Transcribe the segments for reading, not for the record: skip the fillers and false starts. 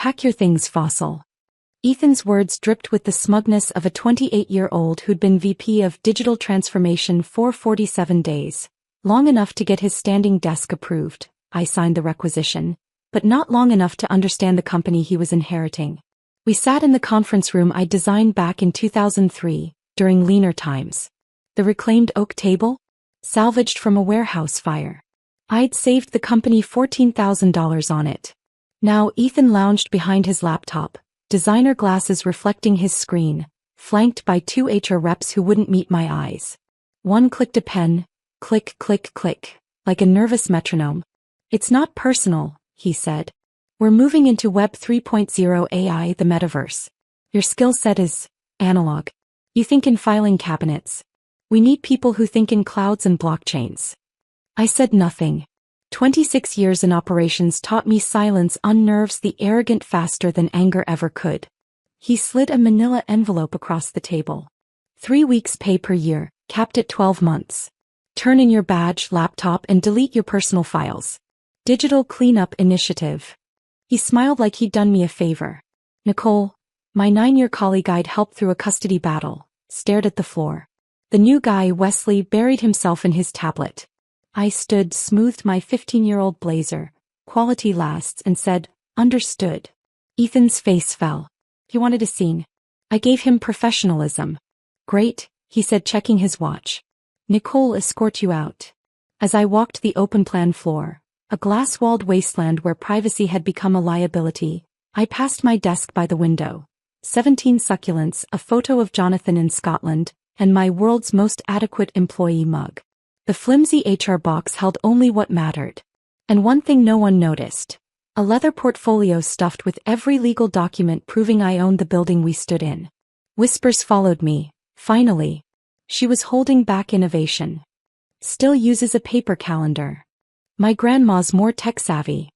Pack your things, fossil. Ethan's words dripped with the smugness of a 28-year-old who'd been VP of Digital Transformation for 47 days. Long enough to get his standing desk approved. I signed the requisition, but not long enough to understand the company he was inheriting. We sat in the conference room I'd designed back in 2003, during leaner times. The reclaimed oak table? Salvaged from a warehouse fire. I'd saved the company $14,000 on it. Now Ethan lounged behind his laptop, designer glasses reflecting his screen, flanked by two HR reps who wouldn't meet my eyes. One clicked a pen, click, click, click, like a nervous metronome. It's not personal, he said. We're moving into Web 3.0 AI, the metaverse. Your skill set is analog. You think in filing cabinets. We need people who think in clouds and blockchains. I said nothing. 26 years in operations taught me silence unnerves the arrogant faster than anger ever could. He slid a manila envelope across the table. 3 weeks pay per year, capped at 12 months. Turn in your badge, laptop, and delete your personal files. Digital cleanup initiative. He smiled like he'd done me a favor. Nicole, my 9-year colleague I'd helped through a custody battle, stared at the floor. The new guy, Wesley, buried himself in his tablet. I stood, smoothed my 15-year-old blazer, quality lasts, and said, understood. Ethan's face fell. He wanted a scene. I gave him professionalism. Great, he said, checking his watch. Nicole, escort you out. As I walked the open-plan floor, a glass-walled wasteland where privacy had become a liability, I passed my desk by the window. 17 succulents, a photo of Jonathan in Scotland, and my world's most adequate employee mug. The flimsy HR box held only what mattered. And one thing no one noticed. A leather portfolio stuffed with every legal document proving I owned the building we stood in. Whispers followed me. Finally. She was holding back innovation. Still uses a paper calendar. My grandma's more tech-savvy.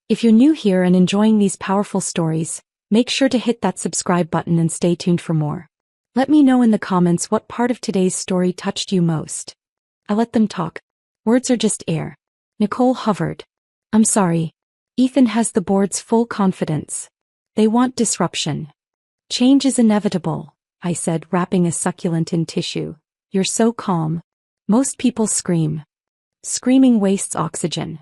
If you're new here and enjoying these powerful stories, make sure to hit that subscribe button and stay tuned for more. Let me know in the comments what part of today's story touched you most. I let them talk. Words are just air. Nicole hovered. I'm sorry. Ethan has the board's full confidence. They want disruption. Change is inevitable, I said, wrapping a succulent in tissue. You're so calm. Most people scream. Screaming wastes oxygen.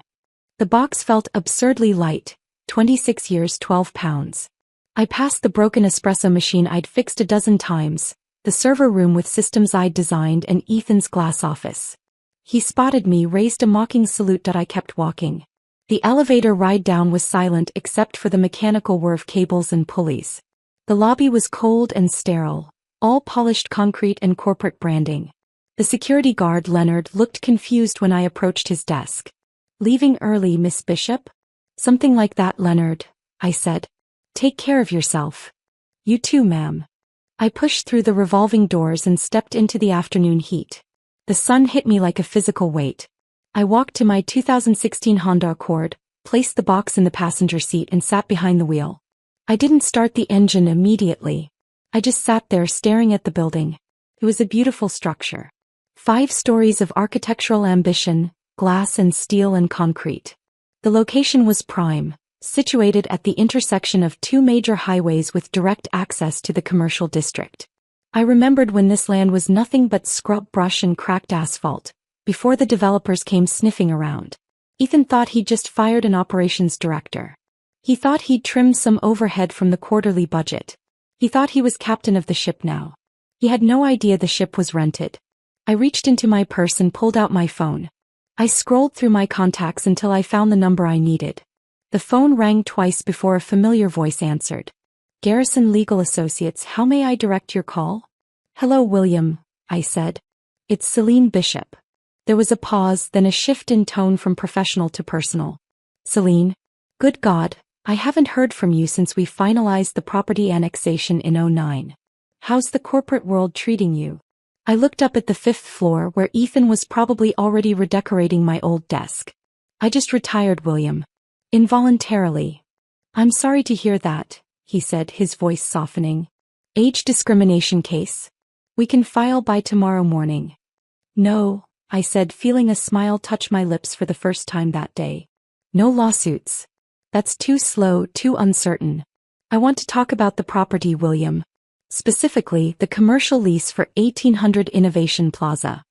The box felt absurdly light. 26 years, 12 pounds. I passed the broken espresso machine I'd fixed a dozen times, the server room with systems I'd designed, and Ethan's glass office. He spotted me, raised a mocking salute. I kept walking. The elevator ride down was silent except for the mechanical whir of cables and pulleys. The lobby was cold and sterile, all polished concrete and corporate branding. The security guard, Leonard, looked confused when I approached his desk. Leaving early, Miss Bishop? Something like that, Leonard, I said. Take care of yourself. You too, ma'am. I pushed through the revolving doors and stepped into the afternoon heat. The sun hit me like a physical weight. I walked to my 2016 Honda Accord, placed the box in the passenger seat, and sat behind the wheel. I didn't start the engine immediately. I just sat there staring at the building. It was a beautiful structure. 5 stories of architectural ambition, glass and steel and concrete. The location was prime, situated at the intersection of 2 major highways with direct access to the commercial district. I remembered when this land was nothing but scrub brush and cracked asphalt, before the developers came sniffing around. Ethan thought he'd just fired an operations director. He thought he'd trimmed some overhead from the quarterly budget. He thought he was captain of the ship now. He had no idea the ship was rented. I reached into my purse and pulled out my phone. I scrolled through my contacts until I found the number I needed. The phone rang twice before a familiar voice answered. Garrison Legal Associates, how may I direct your call? Hello, William, I said. It's Celine Bishop. There was a pause, then a shift in tone from professional to personal. Celine? Good God, I haven't heard from you since we finalized the property annexation in '09. How's the corporate world treating you? I looked up at the 5th floor where Ethan was probably already redecorating my old desk. I just retired, William. Involuntarily. I'm sorry to hear that, he said, his voice softening. Age discrimination case? We can file by tomorrow morning. No, I said, feeling a smile touch my lips for the first time that day. No lawsuits. That's too slow, too uncertain. I want to talk about the property, William. Specifically, the commercial lease for 1800 Innovation Plaza.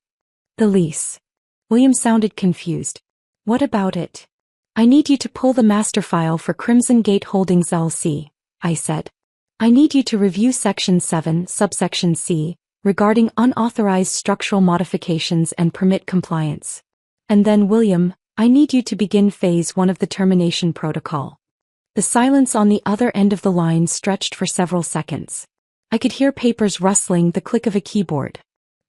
The lease. William sounded confused. What about it? I need you to pull the master file for Crimson Gate Holdings LC, I said. I need you to review Section 7, subsection C, regarding unauthorized structural modifications and permit compliance. And then, William, I need you to begin Phase 1 of the termination protocol. The silence on the other end of the line stretched for several seconds. I could hear papers rustling, the click of a keyboard.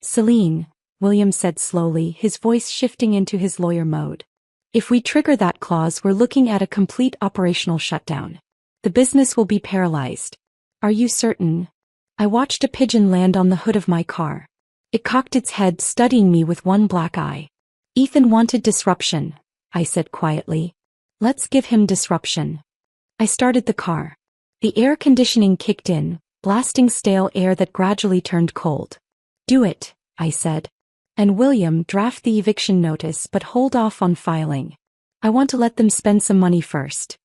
Celine, William said slowly, his voice shifting into his lawyer mode. If we trigger that clause, we're looking at a complete operational shutdown. The business will be paralyzed. Are you certain? I watched a pigeon land on the hood of my car. It cocked its head, studying me with one black eye. Ethan wanted disruption, I said quietly. Let's give him disruption. I started the car. The air conditioning kicked in, blasting stale air that gradually turned cold. Do it, I said. And William, draft the eviction notice, but hold off on filing. I want to let them spend some money first.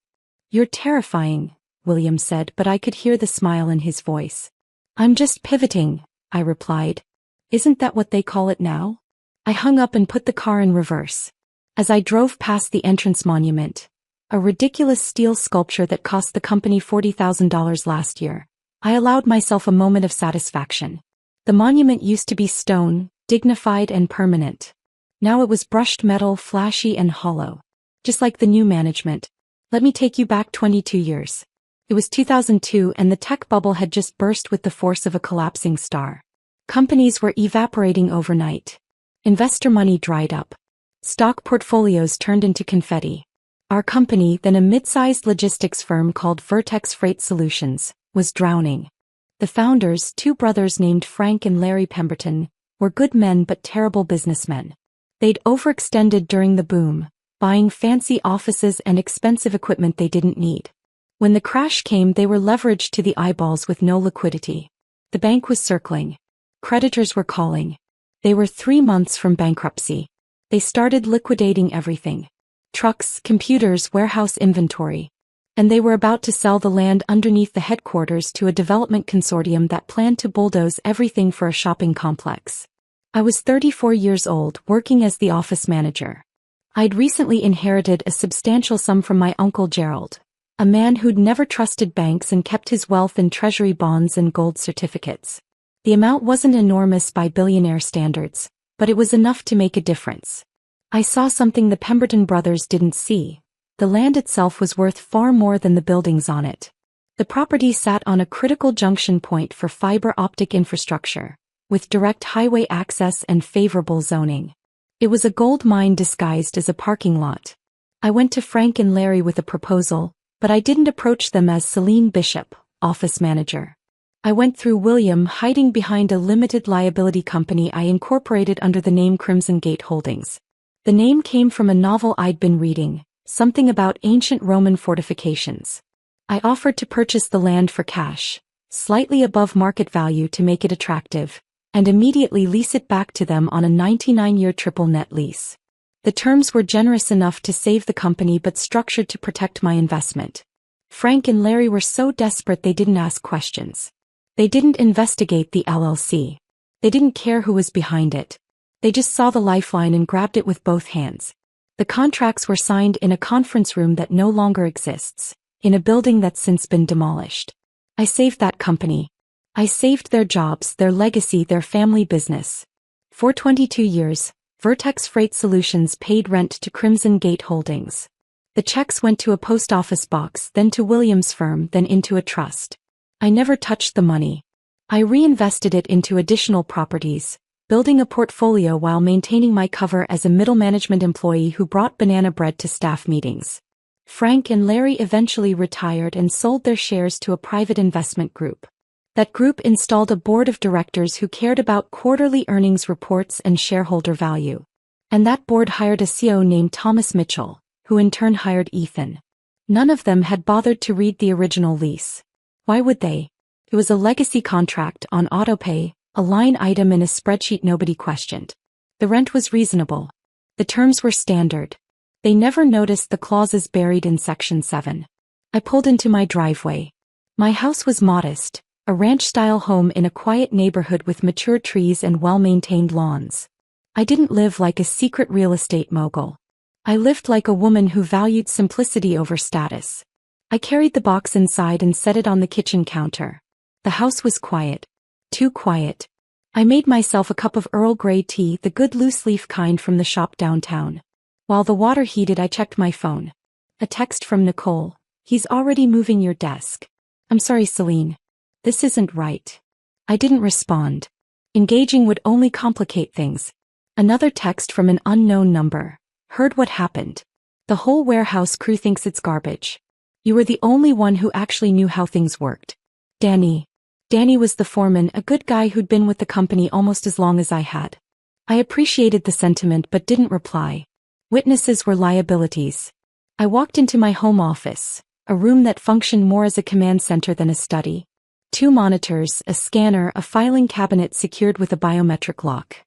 You're terrifying, William said, but I could hear the smile in his voice. I'm just pivoting, I replied. Isn't that what they call it now? I hung up and put the car in reverse. As I drove past the entrance monument, a ridiculous steel sculpture that cost the company $40,000 last year, I allowed myself a moment of satisfaction. The monument used to be stone, dignified and permanent. Now it was brushed metal, flashy and hollow. Just like the new management. Let me take you back 22 years. It was 2002 and the tech bubble had just burst with the force of a collapsing star. Companies were evaporating overnight. Investor money dried up. Stock portfolios turned into confetti. Our company, then a mid-sized logistics firm called Vertex Freight Solutions, was drowning. The founders, two brothers named Frank and Larry Pemberton, were good men but terrible businessmen. They'd overextended during the boom, buying fancy offices and expensive equipment they didn't need. When the crash came, they were leveraged to the eyeballs with no liquidity. The bank was circling. Creditors were calling. They were 3 months from bankruptcy. They started liquidating everything. Trucks, computers, warehouse inventory. And they were about to sell the land underneath the headquarters to a development consortium that planned to bulldoze everything for a shopping complex. I was 34 years old, working as the office manager. I'd recently inherited a substantial sum from my uncle Gerald, a man who'd never trusted banks and kept his wealth in treasury bonds and gold certificates. The amount wasn't enormous by billionaire standards, but it was enough to make a difference. I saw something the Pemberton brothers didn't see. The land itself was worth far more than the buildings on it. The property sat on a critical junction point for fiber optic infrastructure, with direct highway access and favorable zoning. It was a gold mine disguised as a parking lot. I went to Frank and Larry with a proposal, but I didn't approach them as Celine Bishop, office manager. I went through William, hiding behind a limited liability company I incorporated under the name Crimson Gate Holdings. The name came from a novel I'd been reading, something about ancient Roman fortifications. I offered to purchase the land for cash, slightly above market value to make it attractive, and immediately lease it back to them on a 99-year triple net lease. The terms were generous enough to save the company but structured to protect my investment. Frank and Larry were so desperate they didn't ask questions. They didn't investigate the LLC. They didn't care who was behind it. They just saw the lifeline and grabbed it with both hands. The contracts were signed in a conference room that no longer exists, in a building that's since been demolished. I saved that company. I saved their jobs, their legacy, their family business. For 22 years, Vertex Freight Solutions paid rent to Crimson Gate Holdings. The checks went to a post office box, then to Williams' firm, then into a trust. I never touched the money. I reinvested it into additional properties, building a portfolio while maintaining my cover as a middle management employee who brought banana bread to staff meetings. Frank and Larry eventually retired and sold their shares to a private investment group. That group installed a board of directors who cared about quarterly earnings reports and shareholder value. And that board hired a CEO named Thomas Mitchell, who in turn hired Ethan. None of them had bothered to read the original lease. Why would they? It was a legacy contract on autopay, a line item in a spreadsheet nobody questioned. The rent was reasonable. The terms were standard. They never noticed the clauses buried in Section 7. I pulled into my driveway. My house was modest, a ranch-style home in a quiet neighborhood with mature trees and well-maintained lawns. I didn't live like a secret real estate mogul. I lived like a woman who valued simplicity over status. I carried the box inside and set it on the kitchen counter. The house was quiet. Too quiet. I made myself a cup of Earl Grey tea, the good loose-leaf kind from the shop downtown. While the water heated, I checked my phone. A text from Nicole. "He's already moving your desk. I'm sorry, Celine. This isn't right." I didn't respond. Engaging would only complicate things. Another text from an unknown number. "Heard what happened. The whole warehouse crew thinks it's garbage. You were the only one who actually knew how things worked. Danny." Danny was the foreman, a good guy who'd been with the company almost as long as I had. I appreciated the sentiment but didn't reply. Witnesses were liabilities. I walked into my home office, a room that functioned more as a command center than a study. 2 monitors, a scanner, a filing cabinet secured with a biometric lock.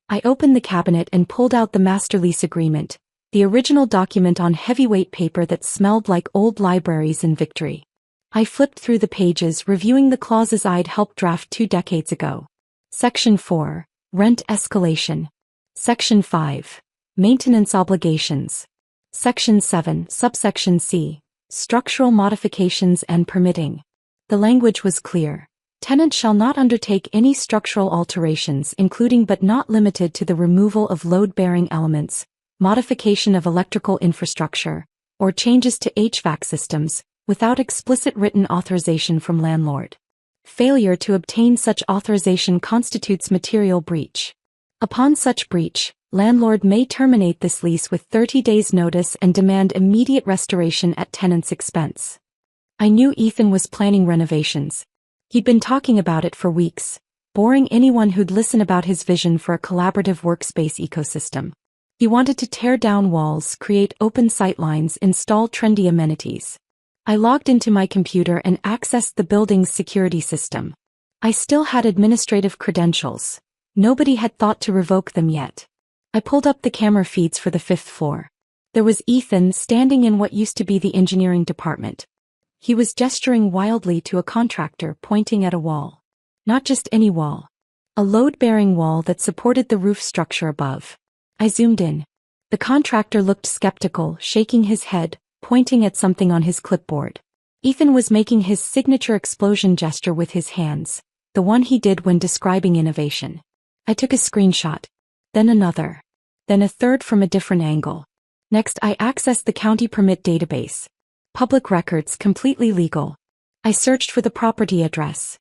I opened the cabinet and pulled out the master lease agreement, the original document on heavyweight paper that smelled like old libraries in Victory. I flipped through the pages, reviewing the clauses I'd helped draft 2 decades ago. Section 4, Rent Escalation. Section 5, Maintenance Obligations. Section 7, Subsection C, Structural Modifications and Permitting. The language was clear. Tenant shall not undertake any structural alterations, including but not limited to the removal of load-bearing elements, modification of electrical infrastructure, or changes to HVAC systems, without explicit written authorization from landlord. Failure to obtain such authorization constitutes material breach. Upon such breach, landlord may terminate this lease with 30 days' notice and demand immediate restoration at tenant's expense. I knew Ethan was planning renovations. He'd been talking about it for weeks, boring anyone who'd listen about his vision for a collaborative workspace ecosystem. He wanted to tear down walls, create open sightlines, install trendy amenities. I logged into my computer and accessed the building's security system. I still had administrative credentials. Nobody had thought to revoke them yet. I pulled up the camera feeds for the 5th floor. There was Ethan standing in what used to be the engineering department. He was gesturing wildly to a contractor pointing at a wall. Not just any wall. A load-bearing wall that supported the roof structure above. I zoomed in. The contractor looked skeptical, shaking his head, pointing at something on his clipboard. Ethan was making his signature explosion gesture with his hands, the one he did when describing innovation. I took a screenshot. Then another. Then a third from a different angle. Next, I accessed the county permit database. Public records, completely legal. I searched for the property address.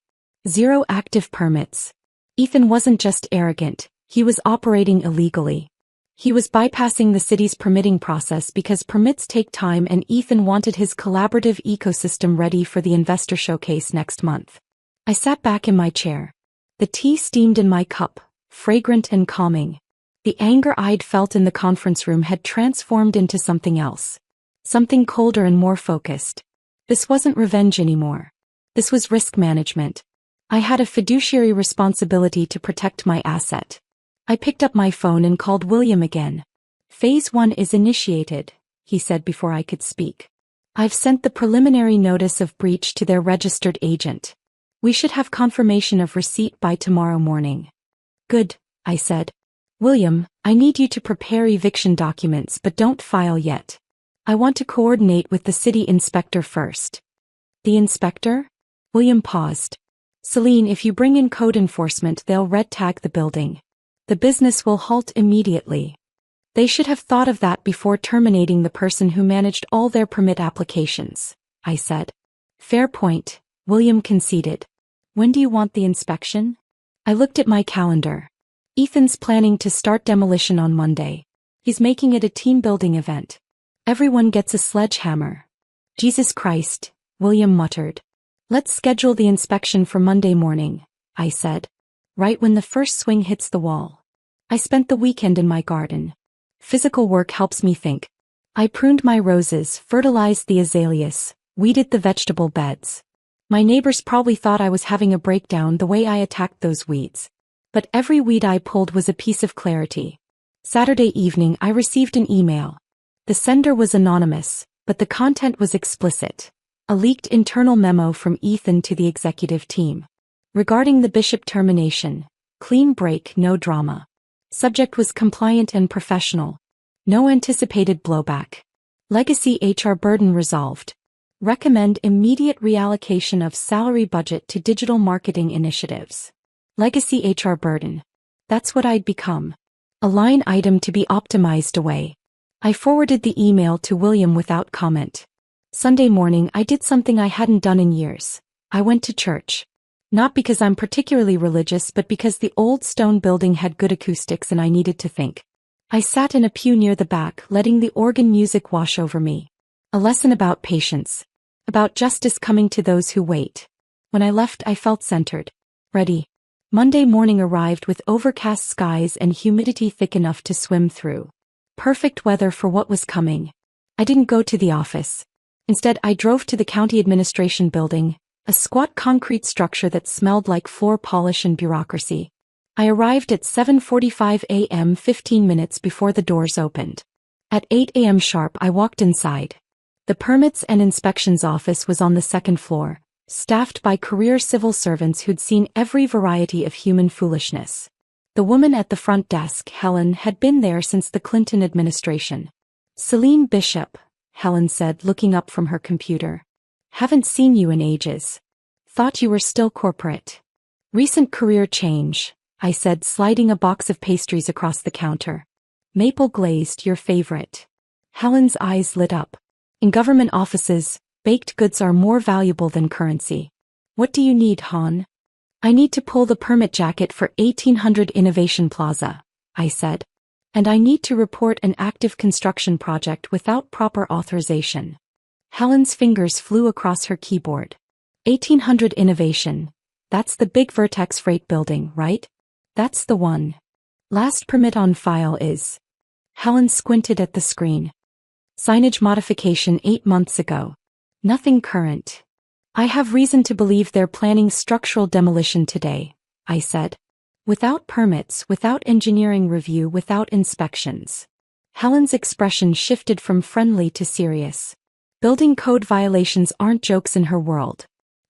0 active permits. Ethan wasn't just arrogant, he was operating illegally. He was bypassing the city's permitting process because permits take time, and Ethan wanted his collaborative ecosystem ready for the investor showcase next month. I sat back in my chair. The tea steamed in my cup, fragrant and calming. The anger I'd felt in the conference room had transformed into something else. Something colder and more focused. This wasn't revenge anymore. This was risk management. I had a fiduciary responsibility to protect my asset. I picked up my phone and called William again. "Phase 1 is initiated," he said before I could speak. "I've sent the preliminary notice of breach to their registered agent. We should have confirmation of receipt by tomorrow morning." "Good," I said. "William, I need you to prepare eviction documents, but don't file yet. I want to coordinate with the city inspector first." "The inspector?" William paused. "Celine, if you bring in code enforcement, they'll red tag the building. The business will halt immediately. They should have thought of that before terminating the person who managed all their permit applications," I said. "Fair point," William conceded. "When do you want the inspection?" I looked at my calendar. Ethan's planning to start demolition on Monday. He's making it a team-building event. Everyone gets a sledgehammer. "Jesus Christ," William muttered. "Let's schedule the inspection for Monday morning," I said. "Right when the first swing hits the wall." I spent the weekend in my garden. Physical work helps me think. I pruned my roses, fertilized the azaleas, weeded the vegetable beds. My neighbors probably thought I was having a breakdown the way I attacked those weeds. But every weed I pulled was a piece of clarity. Saturday evening I received an email. The sender was anonymous, but the content was explicit. A leaked internal memo from Ethan to the executive team. Regarding the Bishop termination, clean break, no drama. Subject was compliant and professional. No anticipated blowback. Legacy HR burden resolved. Recommend immediate reallocation of salary budget to digital marketing initiatives. Legacy HR burden. That's what I'd become. A line item to be optimized away. I forwarded the email to William without comment. Sunday morning I did something I hadn't done in years. I went to church. Not because I'm particularly religious but because the old stone building had good acoustics and I needed to think. I sat in a pew near the back, letting the organ music wash over me. A lesson about patience. About justice coming to those who wait. When I left I felt centered. Ready. Monday morning arrived with overcast skies and humidity thick enough to swim through. Perfect weather for what was coming. I didn't go to the office. Instead I drove to the county administration building, a squat concrete structure that smelled like floor polish and bureaucracy. I arrived at 7:45 a.m. 15 minutes before the doors opened. At 8 a.m. sharp I walked inside. The Permits and Inspections office was on the second floor, staffed by career civil servants who'd seen every variety of human foolishness. The woman at the front desk, Helen, had been there since the Clinton administration. Celine Bishop, Helen said, looking up from her computer. Haven't seen you in ages. Thought you were still corporate. Recent career change, I said, sliding a box of pastries across the counter. Maple glazed, your favorite. Helen's eyes lit up. In government offices, baked goods are more valuable than currency. What do you need, Han? I need to pull the permit jacket for 1800 Innovation Plaza, I said. And I need to report an active construction project without proper authorization. Helen's fingers flew across her keyboard. 1800 Innovation. That's the big Vertex Freight building, right? That's the one. Last permit on file is. Helen squinted at the screen. Signage modification 8 months ago. Nothing current. I have reason to believe they're planning structural demolition today, I said. Without permits, without engineering review, without inspections. Helen's expression shifted from friendly to serious. Building code violations aren't jokes in her world.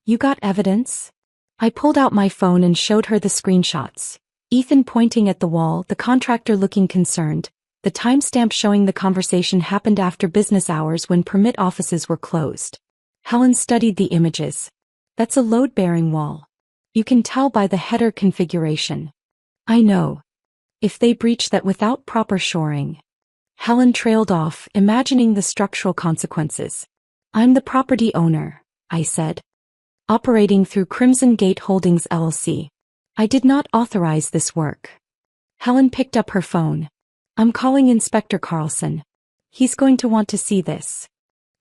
You got evidence? I pulled out my phone and showed her the screenshots. Ethan pointing at the wall, the contractor looking concerned, the timestamp showing the conversation happened after business hours when permit offices were closed. Helen studied the images. That's a load-bearing wall. You can tell by the header configuration. I know. If they breach that without proper shoring. Helen trailed off, imagining the structural consequences. I'm the property owner, I said. Operating through Crimson Gate Holdings LLC. I did not authorize this work. Helen picked up her phone. I'm calling Inspector Carlson. He's going to want to see this.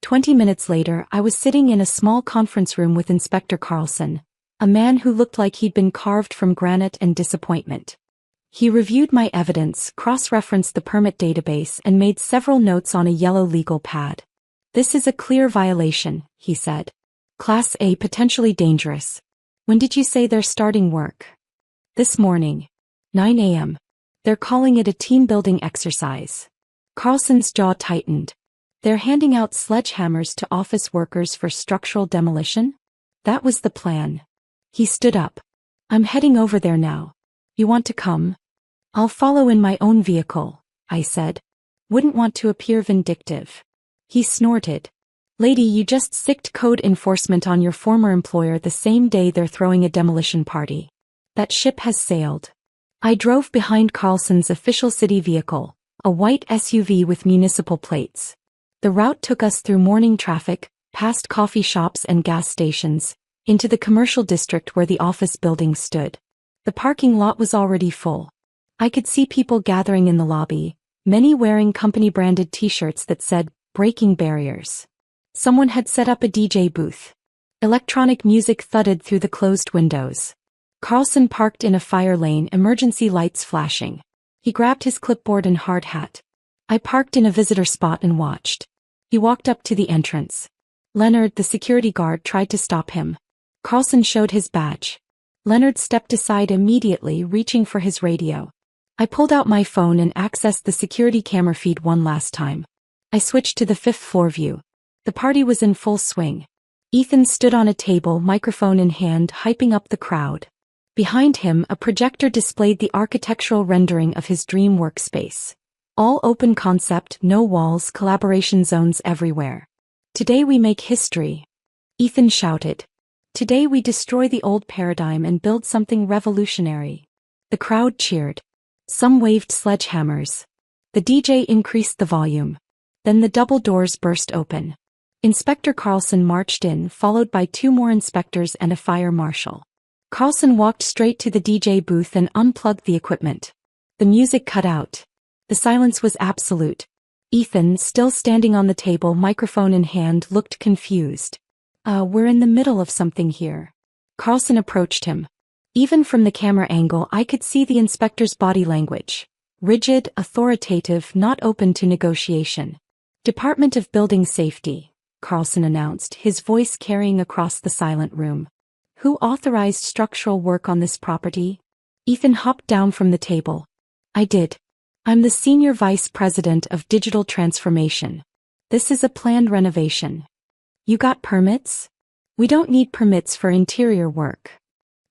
20 minutes later, I was sitting in a small conference room with Inspector Carlson, a man who looked like he'd been carved from granite and disappointment. He reviewed my evidence, cross-referenced the permit database, and made several notes on a yellow legal pad. This is a clear violation, he said. Class A, potentially dangerous. When did you say they're starting work? This morning. 9 a.m. They're calling it a team-building exercise. Carlson's jaw tightened. They're handing out sledgehammers to office workers for structural demolition? That was the plan. He stood up. I'm heading over there now. You want to come? I'll follow in my own vehicle, I said. Wouldn't want to appear vindictive. He snorted. Lady, you just sicked code enforcement on your former employer the same day they're throwing a demolition party. That ship has sailed. I drove behind Carlson's official city vehicle, a white SUV with municipal plates. The route took us through morning traffic, past coffee shops and gas stations, into the commercial district where the office building stood. The parking lot was already full. I could see people gathering in the lobby, many wearing company-branded t-shirts that said, "Breaking Barriers." Someone had set up a DJ booth. Electronic music thudded through the closed windows. Carlson parked in a fire lane, emergency lights flashing. He grabbed his clipboard and hard hat. I parked in a visitor spot and watched. He walked up to the entrance. Leonard, the security guard, tried to stop him. Carlson showed his badge. Leonard stepped aside immediately, reaching for his radio. I pulled out my phone and accessed the security camera feed one last time. I switched to the fifth floor view. The party was in full swing. Ethan stood on a table, microphone in hand, hyping up the crowd. Behind him, a projector displayed the architectural rendering of his dream workspace. All open concept, no walls, collaboration zones everywhere. "Today we make history," Ethan shouted. "Today we destroy the old paradigm and build something revolutionary." The crowd cheered. Some waved sledgehammers. The DJ increased the volume. Then the double doors burst open. Inspector Carlson marched in, followed by 2 more inspectors and a fire marshal. Carlson walked straight to the DJ booth and unplugged the equipment. The music cut out. The silence was absolute. Ethan, still standing on the table, microphone in hand, looked confused. We're in the middle of something here." Carlson approached him. Even from the camera angle, I could see the inspector's body language. Rigid, authoritative, not open to negotiation. "Department of Building Safety," Carlson announced, his voice carrying across the silent room. "Who authorized structural work on this property?" Ethan hopped down from the table. "I did. I'm the Senior Vice President of Digital Transformation. This is a planned renovation." "You got permits?" "We don't need permits for interior work."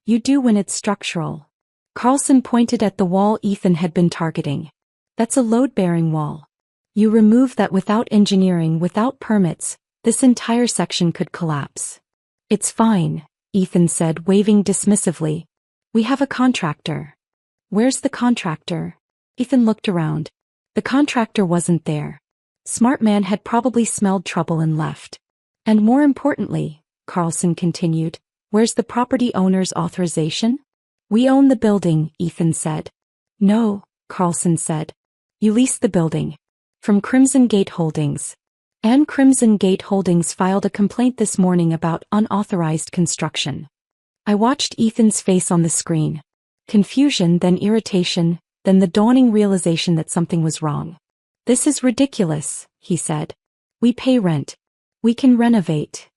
"You do when it's structural." Carlson pointed at the wall Ethan had been targeting. "That's a load-bearing wall. You remove that without engineering, without permits, this entire section could collapse." "It's fine," Ethan said, waving dismissively. "We have a contractor." "Where's the contractor?" Ethan looked around. The contractor wasn't there. Smart man had probably smelled trouble and left. "And more importantly," Carlson continued, "where's the property owner's authorization?" "We own the building," Ethan said. "No," Carlson said. "You lease the building. From Crimson Gate Holdings." And Crimson Gate Holdings filed a complaint this morning about unauthorized construction. I watched Ethan's face on the screen. Confusion, then irritation, then the dawning realization that something was wrong. "This is ridiculous," he said. "We pay rent. We can renovate.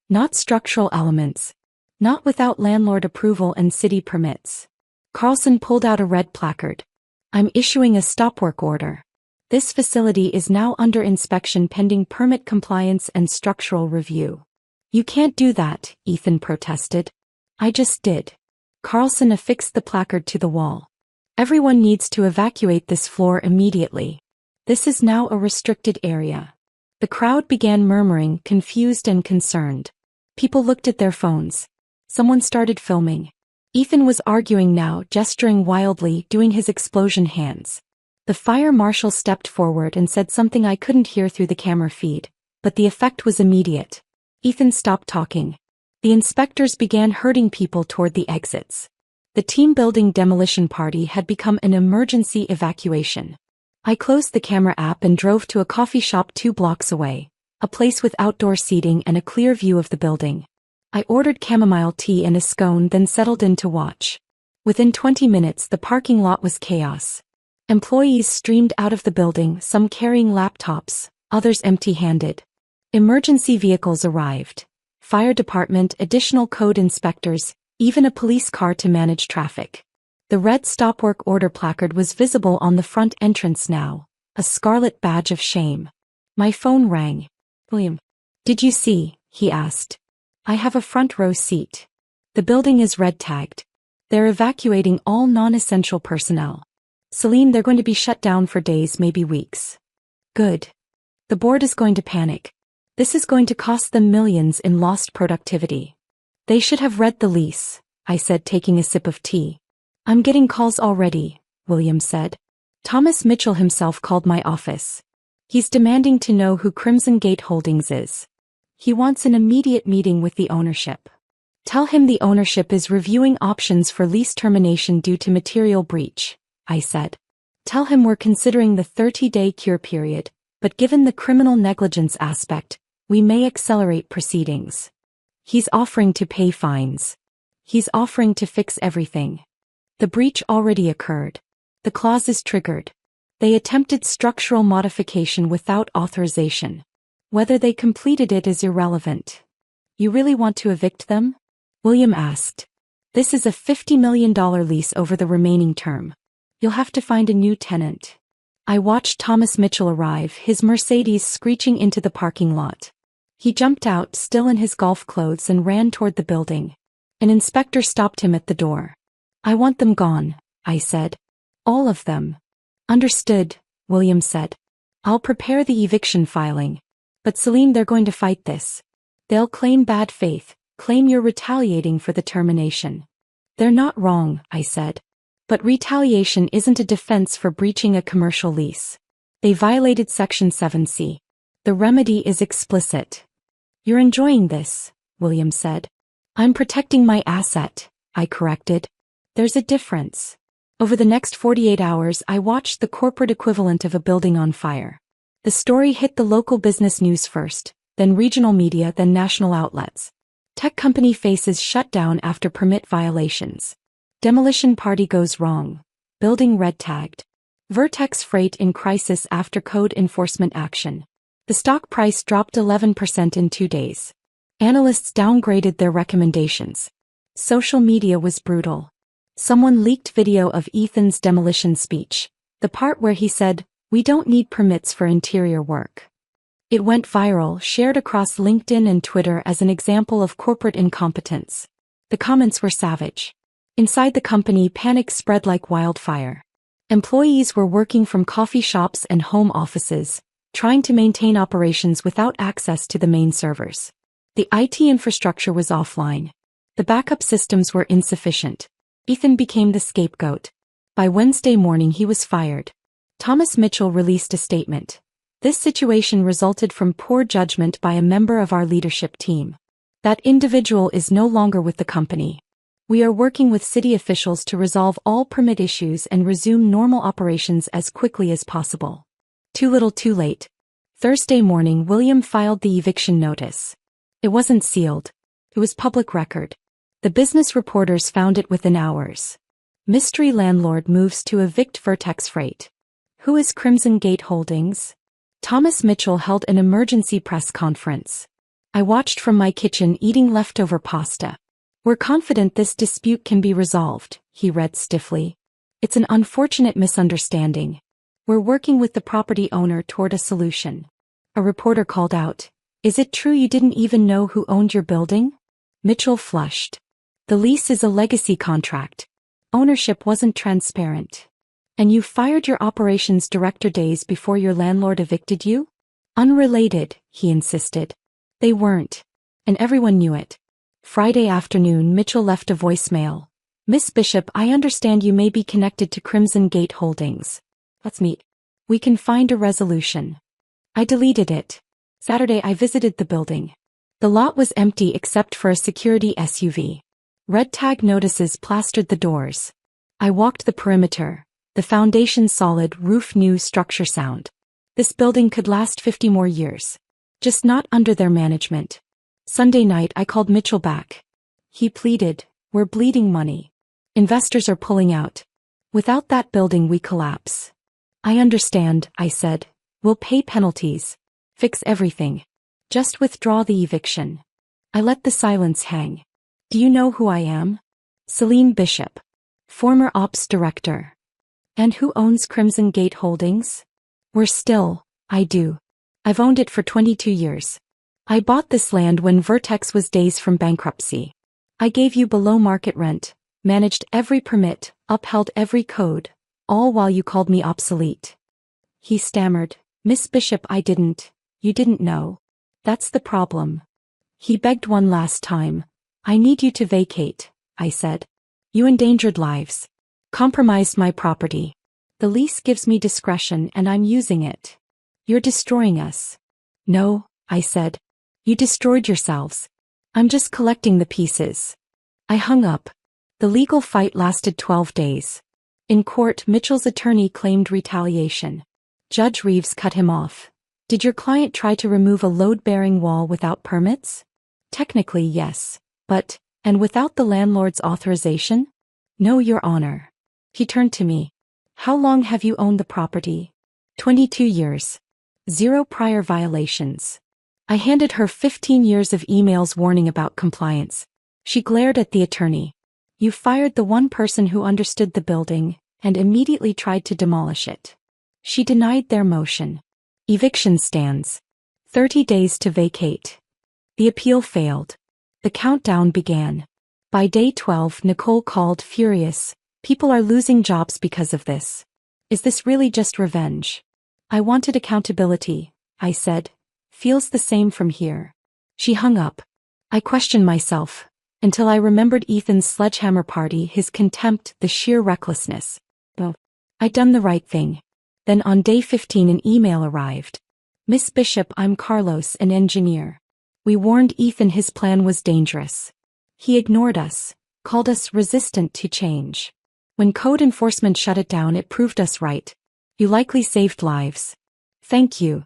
Not structural elements. Not without landlord approval and city permits." Carlson pulled out a red placard. "I'm issuing a stop work order. This facility is now under inspection pending permit compliance and structural review." "You can't do that," Ethan protested. "I just did." Carlson affixed the placard to the wall. "Everyone needs to evacuate this floor immediately. This is now a restricted area." The crowd began murmuring, confused and concerned. People looked at their phones. Someone started filming. Ethan was arguing now, gesturing wildly, doing his explosion hands. The fire marshal stepped forward and said something I couldn't hear through the camera feed, but the effect was immediate. Ethan stopped talking. The inspectors began herding people toward the exits. The team-building demolition party had become an emergency evacuation. I closed the camera app and drove to a coffee shop 2 blocks away, a place with outdoor seating and a clear view of the building. I ordered chamomile tea and a scone, then settled in to watch. Within 20 minutes, the parking lot was chaos. Employees streamed out of the building, some carrying laptops, others empty-handed. Emergency vehicles arrived. Fire department, additional code inspectors, even a police car to manage traffic. The red stop work order placard was visible on the front entrance now, a scarlet badge of shame. My phone rang. "William, did you see?" he asked. "I have a front row seat. The building is red tagged. They're evacuating all non-essential personnel. Celine, they're going to be shut down for days, maybe weeks." "Good. The board is going to panic. This is going to cost them millions in lost productivity." "They should have read the lease," I said, taking a sip of tea. "I'm getting calls already," William said. "Thomas Mitchell himself called my office. He's demanding to know who Crimson Gate Holdings is. He wants an immediate meeting with the ownership. Tell him the ownership is reviewing options for lease termination due to material breach," I said. "Tell him we're considering the 30-day cure period, but given the criminal negligence aspect, we may accelerate proceedings. He's offering to pay fines. He's offering to fix everything. The breach already occurred. The clause is triggered. They attempted structural modification without authorization. Whether they completed it is irrelevant." "You really want to evict them?" William asked. "This is a $50 million lease over the remaining term. You'll have to find a new tenant." I watched Thomas Mitchell arrive, his Mercedes screeching into the parking lot. He jumped out, still in his golf clothes, and ran toward the building. An inspector stopped him at the door. "I want them gone," I said. "All of them." "Understood," William said. "I'll prepare the eviction filing. But Celine, they're going to fight this. They'll claim bad faith, claim you're retaliating for the termination." "They're not wrong," I said. "But retaliation isn't a defense for breaching a commercial lease. They violated Section 7C. The remedy is explicit." "You're enjoying this," William said. "I'm protecting my asset," I corrected. "There's a difference." Over the next 48 hours, I watched the corporate equivalent of a building on fire. The story hit the local business news first, then regional media, then national outlets. Tech company faces shut down after permit violations. Demolition party goes wrong. Building red tagged. Vertex Freight in crisis after code enforcement action. The stock price dropped 11% in 2 days. Analysts downgraded their recommendations. Social media was brutal. Someone leaked video of Ethan's demolition speech, the part where he said, "We don't need permits for interior work." It went viral, shared across LinkedIn and Twitter as an example of corporate incompetence. The comments were savage. Inside the company, panic spread like wildfire. Employees were working from coffee shops and home offices, trying to maintain operations without access to the main servers. The IT infrastructure was offline. The backup systems were insufficient. Ethan became the scapegoat. By Wednesday morning, he was fired. Thomas Mitchell released a statement. "This situation resulted from poor judgment by a member of our leadership team. That individual is no longer with the company. We are working with city officials to resolve all permit issues and resume normal operations as quickly as possible." Too little too late. Thursday morning, William filed the eviction notice. It wasn't sealed. It was public record. The business reporters found it within hours. Mystery landlord moves to evict Vertex Freight. Who is Crimson Gate Holdings? Thomas Mitchell held an emergency press conference. I watched from my kitchen eating leftover pasta. "We're confident this dispute can be resolved," he read stiffly. "It's an unfortunate misunderstanding. We're working with the property owner toward a solution." A reporter called out, "Is it true you didn't even know who owned your building?" Mitchell flushed. "The lease is a legacy contract. Ownership wasn't transparent. And you fired your operations director days before your landlord evicted you?" "Unrelated," he insisted. "They weren't. And everyone knew it." Friday afternoon, Mitchell left a voicemail. "Miss Bishop, I understand you may be connected to Crimson Gate Holdings. Let's meet. We can find a resolution." I deleted it. Saturday, I visited the building. The lot was empty except for a security SUV. Red tag notices plastered the doors. I walked the perimeter. The foundation solid, roof new, structure sound. This building could last 50 more years. Just not under their management. Sunday night, I called Mitchell back. He pleaded, "We're bleeding money. Investors are pulling out. Without that building, we collapse." "I understand," I said. "We'll pay penalties. Fix everything. Just withdraw the eviction." I let the silence hang. "Do you know who I am?" "Celine Bishop. Former ops director." "And who owns Crimson Gate Holdings?" I do. I've owned it for 22 years. I bought this land when Vertex was days from bankruptcy. I gave you below market rent, managed every permit, upheld every code, all while you called me obsolete." He stammered, "Miss Bishop, you didn't know. That's the problem." He begged one last time. "I need you to vacate," I said. "You endangered lives. Compromised my property. The lease gives me discretion and I'm using it. You're destroying us." "No," I said. "You destroyed yourselves. I'm just collecting the pieces." I hung up. The legal fight lasted 12 days. In court, Mitchell's attorney claimed retaliation. Judge Reeves cut him off. "Did your client try to remove a load-bearing wall without permits?" "Technically, yes. But, and without the landlord's authorization?" "No, Your Honor." He turned to me. "How long have you owned the property?" 22 years. 0 prior violations. I handed her 15 years of emails warning about compliance. She glared at the attorney. "You fired the one person who understood the building, and immediately tried to demolish it." She denied their motion. Eviction stands. 30 days to vacate. The appeal failed. The countdown began. By day 12, Nicole called, furious. People are losing jobs because of this. Is this really just revenge? I wanted accountability, I said. Feels the same from here. She hung up. I questioned myself, until I remembered Ethan's sledgehammer party, his contempt, the sheer recklessness. Oh, I'd done the right thing. Then on day 15 an email arrived. Miss Bishop, I'm Carlos, an engineer. We warned Ethan his plan was dangerous. He ignored us, called us resistant to change. When code enforcement shut it down, it proved us right. You likely saved lives. Thank you.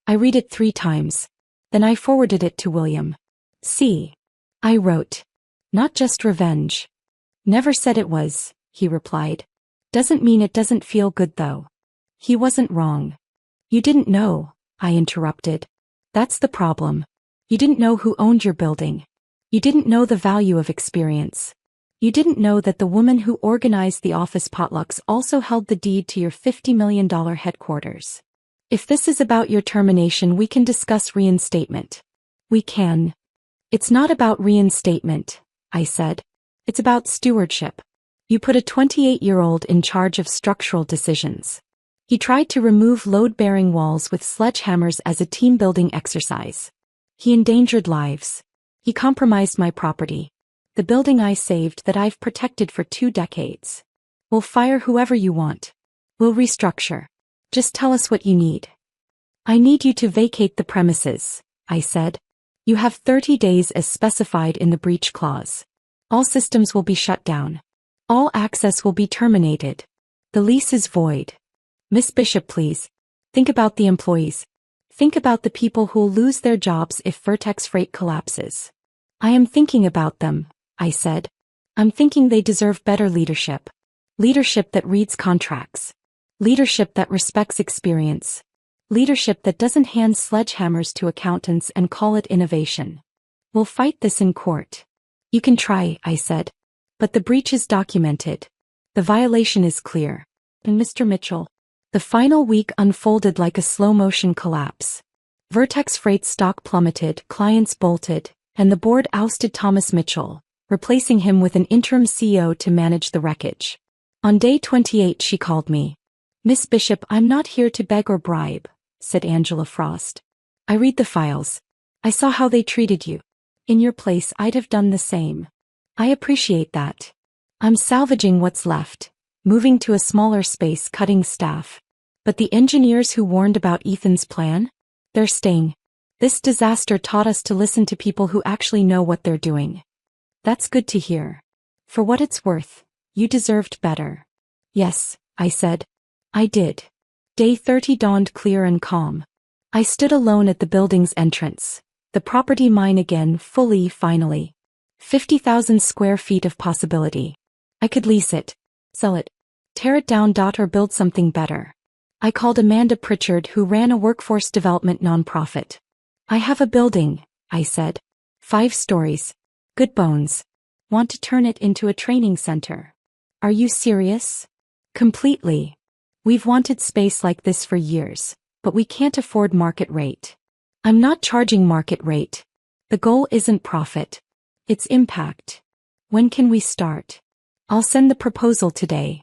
I read it 3 times. Then I forwarded it to William. See. I wrote. Not just revenge. Never said it was, he replied. Doesn't mean it doesn't feel good though. He wasn't wrong. You didn't know, I interrupted. That's the problem. You didn't know who owned your building. You didn't know the value of experience. You didn't know that the woman who organized the office potlucks also held the deed to your $50 million headquarters. If this is about your termination, we can discuss reinstatement. We can. It's not about reinstatement, I said. It's about stewardship. You put a 28-year-old in charge of structural decisions. He tried to remove load-bearing walls with sledgehammers as a team-building exercise. He endangered lives. He compromised my property. The building I saved that I've protected for 2 decades. We'll fire whoever you want. We'll restructure. Just tell us what you need. I need you to vacate the premises, I said. You have 30 days as specified in the breach clause. All systems will be shut down. All access will be terminated. The lease is void. Miss Bishop, please. Think about the employees. Think about the people who'll lose their jobs if Vertex Freight collapses. I am thinking about them, I said. I'm thinking they deserve better leadership. Leadership that reads contracts. Leadership that respects experience. Leadership that doesn't hand sledgehammers to accountants and call it innovation. We'll fight this in court. You can try, I said. But the breach is documented. The violation is clear. And Mr. Mitchell. The final week unfolded like a slow-motion collapse. Vertex Freight stock plummeted, clients bolted, and the board ousted Thomas Mitchell, replacing him with an interim CEO to manage the wreckage. On day 28 she called me. Miss Bishop, I'm not here to beg or bribe, said Angela Frost. I read the files. I saw how they treated you. In your place I'd have done the same. I appreciate that. I'm salvaging what's left, moving to a smaller space, cutting staff. But the engineers who warned about Ethan's plan? They're staying. This disaster taught us to listen to people who actually know what they're doing. That's good to hear. For what it's worth, you deserved better. Yes, I said. I did. Day 30 dawned clear and calm. I stood alone at the building's entrance. The property mine again, fully, finally. 50,000 square feet of possibility. I could lease it, sell it, tear it down, or build something better. I called Amanda Pritchard, who ran a workforce development nonprofit. I have a building, I said. 5 stories. Good bones. Want to turn it into a training center. Are you serious? Completely. We've wanted space like this for years, but we can't afford market rate. I'm not charging market rate. The goal isn't profit. It's impact. When can we start? I'll send the proposal today.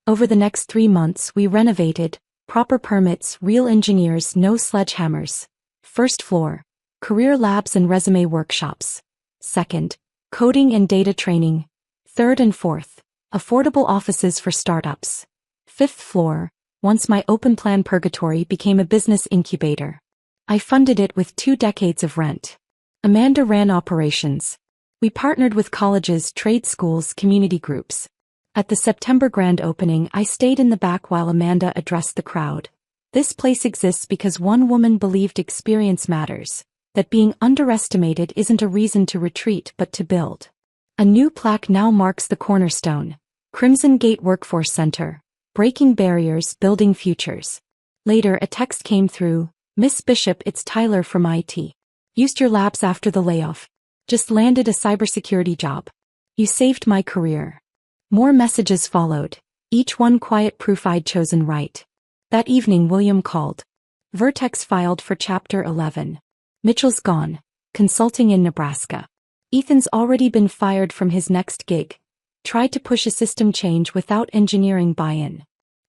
Over the next 3 months we renovated, proper permits, real engineers, no sledgehammers. First floor, career labs and resume workshops. Second, coding and data training. Third and fourth, affordable offices for startups. Fifth floor, once my open plan purgatory became a business incubator. I funded it with 2 decades of rent. Amanda ran operations. We partnered with colleges, trade schools, community groups. At the September grand opening, I stayed in the back while Amanda addressed the crowd. This place exists because one woman believed experience matters, that being underestimated isn't a reason to retreat but to build. A new plaque now marks the cornerstone. Crimson Gate Workforce Center. Breaking barriers, building futures. Later a text came through. Miss Bishop, it's Tyler from IT. Used your labs after the layoff. Just landed a cybersecurity job. You saved my career. More messages followed, each one quiet proof I'd chosen right. That evening William called. Vertex filed for Chapter 11. Mitchell's gone. consulting in Nebraska. Ethan's already been fired from his next gig. Tried to push a system change without engineering buy-in.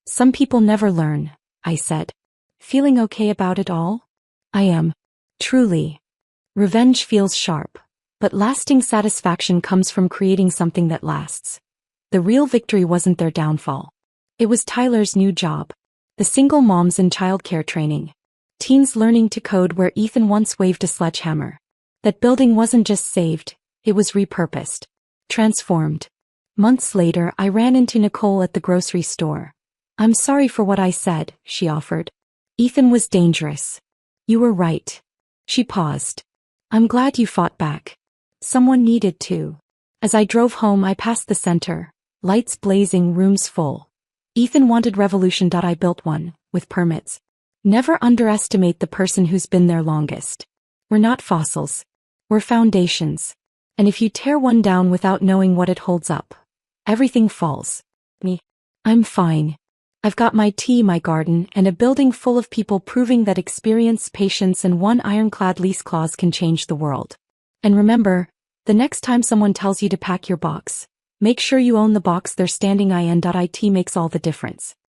Some people never learn, I said. Feeling okay about it all? I am. Truly. Revenge feels sharp, but lasting satisfaction comes from creating something that lasts. The real victory wasn't their downfall. It was Tyler's new job. The single moms in childcare training. Teens learning to code where Ethan once waved a sledgehammer. That building wasn't just saved, it was repurposed. Transformed. Months later, I ran into Nicole at the grocery store. I'm sorry for what I said, she offered. Ethan was dangerous. You were right. She paused. I'm glad you fought back. Someone needed to. As I drove home, I passed the center. Lights blazing, rooms full. Ethan wanted revolution. I built one, with permits. Never underestimate the person who's been there longest. We're not fossils. We're foundations. And if you tear one down without knowing what it holds up, everything falls. Me. I'm fine. I've got my tea, my garden, and a building full of people proving that experience, patience, and one ironclad lease clause can change the world. And remember, the next time someone tells you to pack your box, make sure you own the box they're standing in. It makes all the difference.